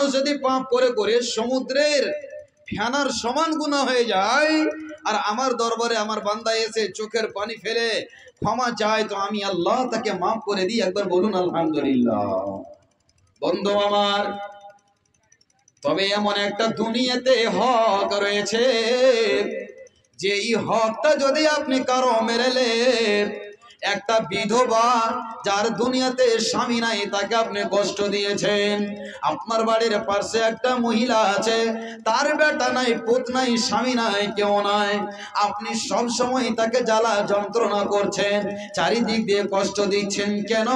মানুষ যদি পাপ করে করে সমুদ্রের ফেনার সমান গুনাহ হয়ে যায়, আর আমার দরবারে আমার বান্দা এসে চোখের পানি ফেলে ক্ষমা চায়, তো আমি আল্লাহ তাকে মাফ করে দিই। একবার বলুন আলহামদুলিল্লাহ। বন্ধু আমার, তবে এমন একটা দুনিয়াতে হক রয়েছে, যে এই হকটা যদি আপনি কারো মেরেলেন, একটা বিধবা যার দুনিয়াতে স্বামী নাই, তাকে আপনি কষ্ট দিয়েছেন। আপনার বাড়ির পাশে একটা মহিলা আছে, তার বেটা নাই, পুত নাই, স্বামী নাই, কেউ নাই, আপনি সব সময় তাকে জ্বালা যন্ত্রণা করছেন, চারিদিক দিয়ে কষ্ট দিচ্ছেন। কেন?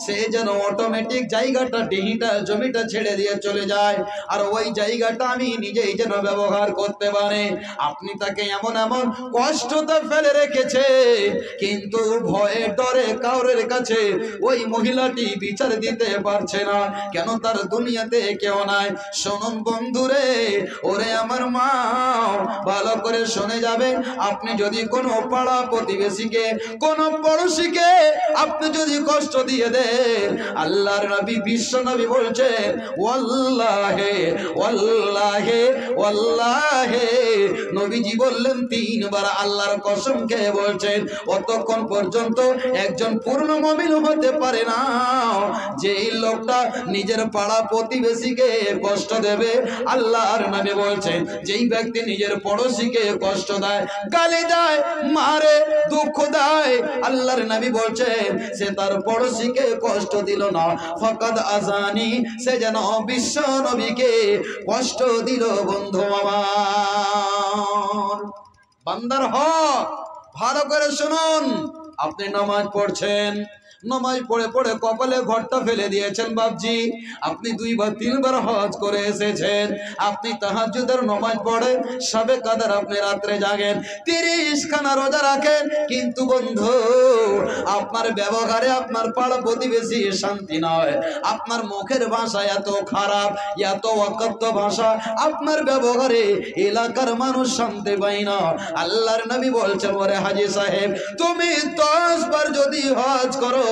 সে যেন অটোমেটিক জায়গাটা, ডিহিটা, জমিটা ছেড়ে দিয়ে চলে যায়, আর ওই জায়গাটা আমি নিজেই যেন ব্যবহার করতে পারে। আপনি তাকে এমন এমন কষ্টতে ফেলে রেখেছে, কিন্তু ভয়ে ডরে কাউরের কাছে ওই মহিলাটি বিচার দিতে পারছে না। কেন? তার দুনিয়াতে কেউ নাই। শুনুন বন্ধুরে, ওরে আমার মা, ভালো করে শুনে যাবেন। আপনি যদি কোনো পাড়া প্রতিবেশীকে, কোনো পড়োশীকে আপনি যদি কষ্ট দিয়ে দেন, আল্লাহর নবী, বিশ্ব নবী বলছেন, ওয়াল্লাহে ওয়াল্লাহে ওয়াল্লাহে, নবীজি বললেন 3 বার আল্লাহর কসম খেয়ে বলছেন, অতক্ষণ পর্যন্ত একজন পূর্ণ মুমিন হতে পারে না যে এই লোকটা নিজের পাড়া প্রতিবেশীকে কষ্ট দেবে। আল্লাহর নবী বলছেন, যেই ব্যক্তি নিজের পড়োশীকে কষ্ট দেয়, গালি দেয়, মারে, দুঃখ দেয়, আল্লাহর নবী বলছেন সে তার পড়োশীকে কষ্ট দিল না, ফাকাদ আযানি, সে যেন বিশ্ব নবীকে কষ্ট দিল। বন্ধু আমার, বান্দার হক ভালো করে শুনুন। আপনি নামাজ পড়ছেন, নামাজ পড়ে পড়ে কপালে ঘরটা ফেলে দিয়েছেন বাপজি, আপনি 2 বার 3 বার হজ করে এসেছেন, আপনি তাহাজ্জুদের নামাজ পড়ে সবে কাদার আপনি রাত্রে জাগেন, 30 খানা রোজা রাখেন, কিন্তু বন্ধু আপনার ব্যবহারে আপনার পাড়া প্রতিবেশী শান্তি নয়, আপনার মুখের ভাষা এত খারাপ, এত অকথ্য ভাষা, আপনার ব্যবহারে এলাকার মানুষ শান্তি পায় না। আল্লাহর নবী বলছেন, ওরে হাজী সাহেব, তুমি 10 বার যদি হজ করো,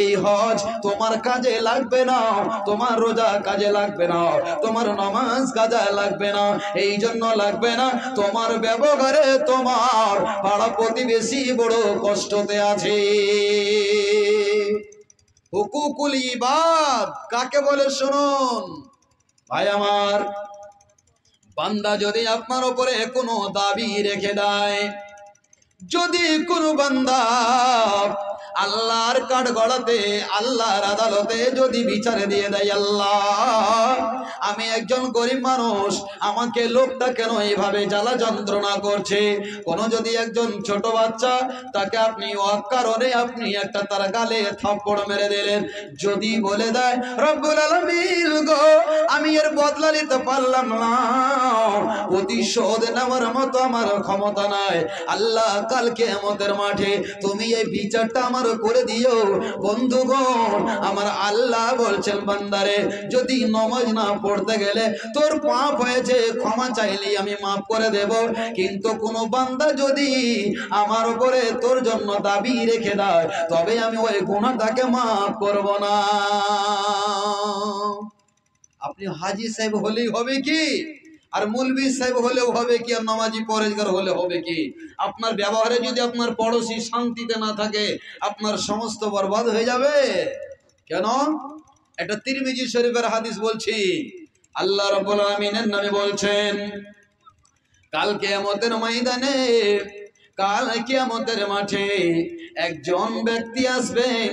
এই হজ তোমার কাজে লাগবে না, তোমার রোজা কাজে লাগবে না, তোমার নামাজ কাজে লাগবে না। এই জন্য লাগবে না, তোমার ব্যবহারে তোমার পাড়া প্রতিবেশী বড় কষ্টতে আছে। হুকুকুল ইবাদ কাকে বলে শুনুন ভাই আমার। বান্দা যদি আপনার উপরে কোনো দাবি রেখে দেয়, যদি কোনো বান্দা আল্লাহর কাঠ গড়াতে, আল্লাহর আদালতে যদি বিচারে দিয়ে দেয়, আল্লাহ আমি একজন গরিব মানুষ, আমাকে লোকটা কেন এইভাবে জ্বালা যন্ত্রণা করছে। কোন যদি একজন ছোট বাচ্চা, তাকে আপনি অকারণে আপনি একটা তার গালে থাপ্পড় মেরে দিলেন, যদি বলে দেয়, রব্বুল আলামিন গো, আমি এর বদলা নিতে পারলাম না, প্রতিশোধ নেওয়ার মতো আমার ক্ষমতা নাই, আল্লাহ কাল কিয়ামতের মাঠে তুমি এই বিচারটা আমার করে দিও। বন্ধুগণ আমার, আল্লাহ বলছেন, বান্দারে যদি নামাজ না পড়তে গেলে তোর পাপ হয়েছে, ক্ষমা চাইলে আমি মাফ করে দেব, কিন্তু কোন বান্দা যদি আমার উপরে তোর জন্য দাবি রেখে দেয়, তবে আমি ওই গুনাহটাকে মাফ করব না। আপনি হাজী সাহেব হলেই হবে কি, আর মৌলভী সাহেব হলেও হবে কি, আর নামাজি পরেজগার হলে হবে কি? আপনার ব্যবহারে যদি আপনার পড়োশী শান্তিতে না থাকে, আপনার সমস্ত বরবাদ হয়ে যাবে। কেন? এটা তিরমিজি শরীফের হাদিস বলছি। আল্লাহ রাব্বুল আলামিনের নামে বলছেন, কাল কিয়ামতের ময়দানে, কাল কিয়ামতের মাঠে একজন ব্যক্তি আসবেন,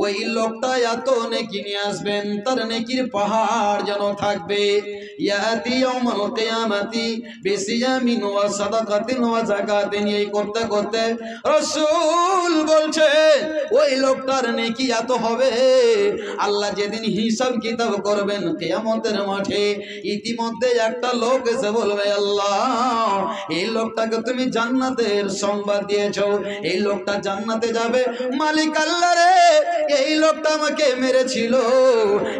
ওই লোকটা এত নেকি নিয়ে আসবেন, তার নেকির পাহাড় যেন থাকবে। ইয়াতি ইয়াউমাল কিয়ামাতি বিসিয়ামিন ওয়া সাদাকাতিন ওয়া যাকাতিন, এই করতে করতে রাসূল বলছে ওই লোকটার নেকি এত হবে, আল্লাহ যেদিন হিসাব কিতাব করবেন কিয়ামতের মাঠে, ইতিমধ্যে একটা লোক এসে বলবে, আল্লাহ এই লোকটাকে তুমি জান্নাতের সংবাদ দিয়েছো, এই লোকটা জান্নাতে যাবে। মালিক আল্লাহ রে, এই লোকটা আমাকে মেরেছিল,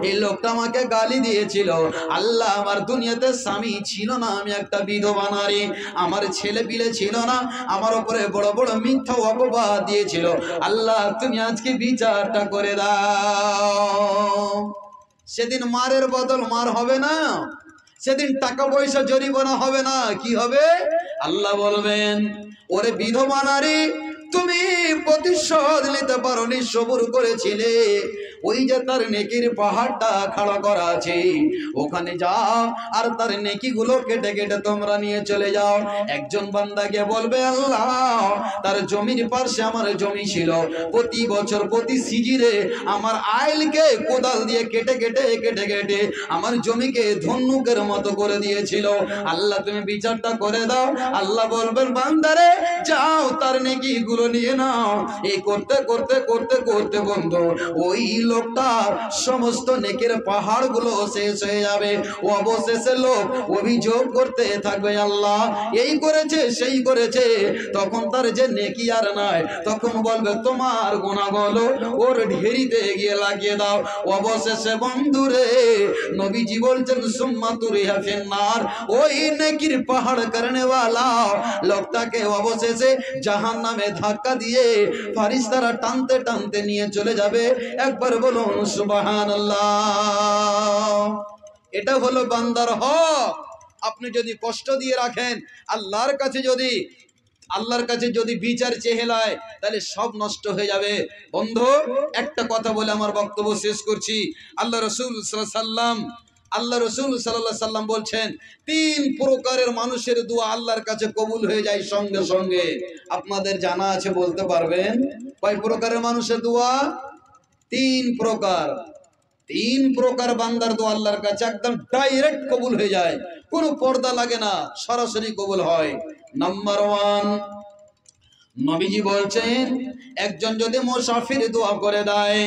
এই লোকটা আমাকে গালি দিয়েছিল, আল্লাহ আমার দুনিয়াতে স্বামী ছিল না, আমি একটা বিধবা নারী, আমার ছেলে পিলে ছিল না, আমার উপরে বড় বড় মিথ্যা অপবাদ দিয়েছিল, আল্লাহ তুমি আজকে বিচারটা করে দাও। সেদিন মারের বদল মার হবে না, সেদিন টাকা পয়সা জরিমানা হবে না, কি হবে? আল্লাহ বলবেন, ওরে বিধবা নারী, তুমি প্রতিশোধ নিতে পারোনি, সবুর করেছিলে, ওই যে তার নেকির পাহাড়টা খাড়া করা আছে, ওখানে যাও আর তার নেকিগুলো কেটে কেটে তোমরা নিয়ে চলে যাও। একজন বান্দাকে বলবে, আল্লাহ তার জমির পাশে আমার জমি ছিল, প্রতি বছর প্রতি সিজিরে আমার আইলকে কোদাল দিয়ে কেটে কেটে কেটে কেটে আমার জমিকে ধনুকের মতো করে দিয়েছিল, আল্লাহ তুমি বিচারটা করে দাও। আল্লাহ বলবেন, বান্দারে যাও তার নেকিগুলো নিয়ে নাও। এই করতে করতে করতে করতে বন্ধু, ওই লোকটার সমস্ত নেকের পাহাড়গুলো শেষ হয়ে যাবে। ও অবশেষে লোক অভিযোগ করতে থাকবে, আল্লাহ এই করেছে সেই করেছে। তখন তার যে নেকি আর নাই, তখন বলবে, তোমার গুনাহগুলো ওর ঢেরিতে গিয়ে লাগিয়ে দাও। অবশেষে বন্ধুরে নবীজি বলছেন, সুম্মা তুরিহা ফিন্নার, ওই নেকির পাহাড় করনেওয়ালা লোকটাকে অবশেষে জাহান্নামে ধাক্কা দিয়ে ফারিস্তারা টানতে টানতে নিয়ে চলে যাবে। একবার বলুন সুবহানাল্লাহ। এটা হলো বান্দার হক। আপনি যদি কষ্ট দিয়ে রাখেন, আল্লাহর কাছে যদি বিচার চেহেলায়, তাহলে সব নষ্ট হয়ে যাবে। বন্ধু, একটা কথা বলে আমার বক্তব্য শেষ করছি। আল্লাহ রাসূল সাল্লাল্লাহু আলাইহি সাল্লাম বলছেন, 3 প্রকারের মানুষের দোয়া আল্লাহর কাছে কবুল হয়ে যায় সঙ্গে সঙ্গে। আপনাদের জানা আছে, বলতে পারবেন কয় প্রকারের মানুষের দোয়া? 3 প্রকার। 3 প্রকার বান্দার দোয়া আল্লাহর কাছে একদম ডাইরেক্ট কবুল হয়ে যায়, কোনো পর্দা লাগে না, সরাসরি কবুল হয়। নাম্বার 1, নবীজি বলছেন, একজন যদি মুসাফির দোয়া করে দেয়,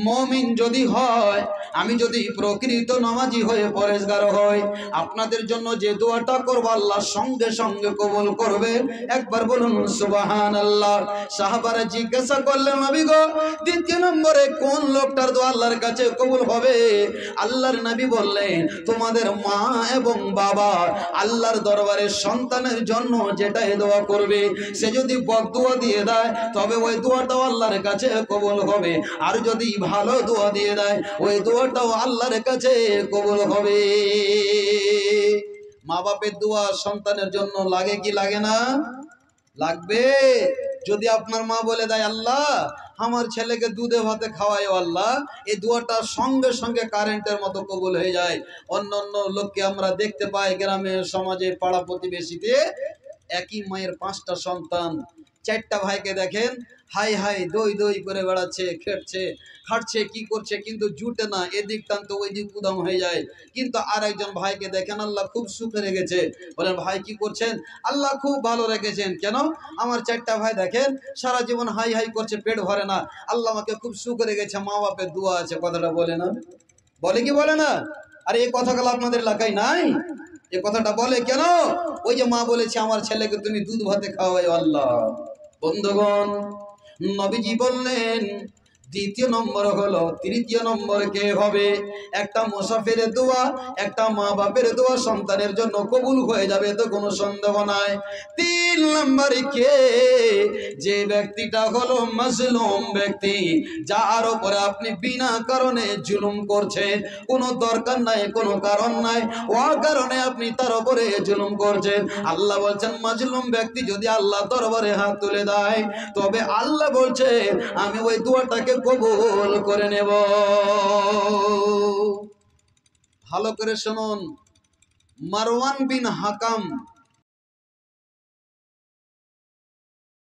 মুমিন যদি হয়, আমি যদি প্রকৃত নামাজি হয়ে পরেজগার হই, আপনাদের জন্য যে দোয়াটা করব আল্লাহ সঙ্গে সঙ্গে কবুল করবে। একবার বলুন সুবহানাল্লাহ। সাহাবারা জিজ্ঞাসা করলেন, নবী গো, দ্বিতীয় নম্বরে কোন লোকটার দোয়া আল্লাহর কাছে কবুল হবে? আল্লাহর নবী বললেন, তোমাদের মা এবং বাবা আল্লাহর দরবারে সন্তানের জন্য যেটাই দোয়া করবে, সে যদি বদদোয়া দিয়ে দেয়, তবে ওই দোয়াটাও আল্লাহর কাছে কবুল হবে। আর যদি ভালো দোয়া দিয়ে দেয়, ওই দোয়াটাও আল্লাহর কাছে কবুল হবে। মা বাপের দোয়া সন্তানের জন্য লাগে কি লাগে না? লাগবে। যদি আপনার মা বলে দেয়, আল্লাহ আমার ছেলেকে দুধে ভাতে খাওয়ায় আল্লাহ, এই দোয়াটা সঙ্গে সঙ্গে কারেন্টের মতো কবুল হয়ে যায়। অন্য অন্য লোককে আমরা দেখতে পাই গ্রামে, সমাজে, পাড়া প্রতিবেশীতে, একই মায়ের 5টা সন্তান, 4টা ভাইকে দেখেন হাই হাই দই দই করে বেড়াচ্ছে, খাটছে কি করছে, কিন্তু জুটে না, এদিক টানতো ওই দিক উদাম হয়ে যায়। কিন্তু আর একজন ভাইকে দেখেন আল্লাহ খুব সুখে রেখেছে, বলেন ভাই কি করছেন? আল্লাহ খুব ভালো রেখেছেন। কেন? আমার 4টা ভাই দেখেন সারা জীবন হাই হাই করছে, পেট ভরে না, আল্লাহ আমাকে খুব সুখে রেখেছে, মা বাপের দোয়া আছে। কথাটা বলে না? বলে কি বলে না? আর এই কথাগুলো আপনাদের এলাকায় নাই? এই কথাটা বলে কেন? ওই যে মা বলেছে, আমার ছেলেকে তুমি দুধ ভাতে খাওয়াই আল্লাহ। বন্ধুগণ, নবীজি বললেন, দ্বিতীয় নম্বর হলো, তৃতীয় নম্বর কে হবে? একটা মুসাফিরের দোয়া, একটা মা বাপের দোয়া সন্তানের জন্য কবুল হয়ে যাবে, তো কোনো সন্দেহ নাই। 3 নম্বরে কে? যে ব্যক্তিটা হলো মাজলুম ব্যক্তি, যার উপরে আপনি বিনা কারণে জুলুম করছেন, কোনো দরকার নাই, কোনো কারণ নাই, ও কারণে আপনি তার উপরে জুলুম করছেন। আল্লাহ বলছেন, মাজলুম ব্যক্তি যদি আল্লাহ দরবারে হাত তুলে দেয়, তবে আল্লাহ বলছে আমি ওই দোয়াটাকে কবুল করে নেব। ভালো করে শুনুন, মারওয়ান বিন হাকাম